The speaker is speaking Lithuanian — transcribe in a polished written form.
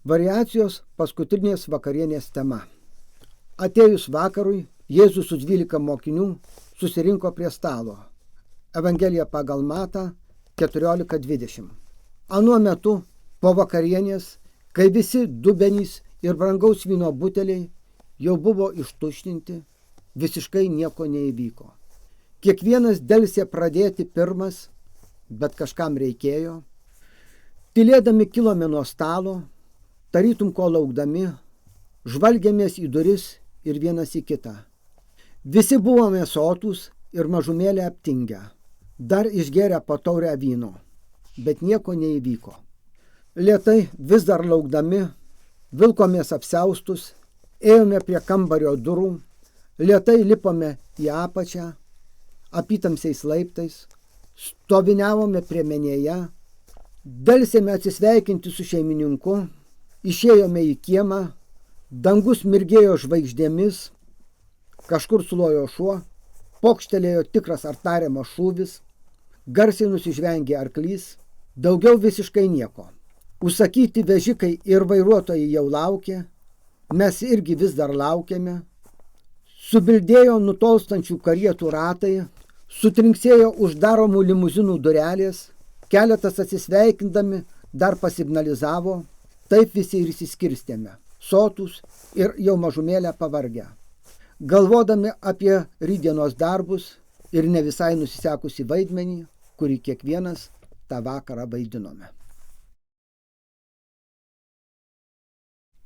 Variacijos paskutinės vakarienės tema. Atėjus vakarui, Jėzus su 12 mokinių susirinko prie stalo. Evangelija pagal Matą 14:20. Anuo metu po vakarienės, kai visi dubenys ir brangaus vyno buteliai jau buvo ištuštinti, visiškai nieko neįvyko. Kiekvienas delsė pradėti pirmas, bet kažkam reikėjo. Tylėdami kilome nuo stalo, tarytum ko laukdami, žvalgėmės į duris ir vienas į kitą. Visi buvome sotūs ir mažumėlę aptingę, dar išgėrę po taurę vyno, bet nieko neįvyko. Lėtai, vis dar laukdami, vilkomės apsiaustus, ėjome prie kambario durų, lėtai lipome į apačią, apytamsiais laiptais, stoviniavome prie menėje, delsėme atsisveikinti su šeimininku, išėjome į kiemą, dangus mirgėjo žvaigždėmis, kažkur sulojo šuo, pokštelėjo tikras ar tariamas šūvis, garsiai nusižvengė arklys, daugiau visiškai nieko. Užsakyti vežikai ir vairuotojai jau laukė, mes irgi vis dar laukiame. Subildėjo nutolstančių karietų ratai, sutrinksėjo uždaromų limuzinų durelės, keletas atsisveikindami dar pasignalizavo, taip visi ir išsiskirstėme, sotūs ir jau mažumėlę pavargę. Galvodami apie rytdienos darbus ir ne visai nusisekusi vaidmenį, kurį kiekvienas tą vakarą vaidinome.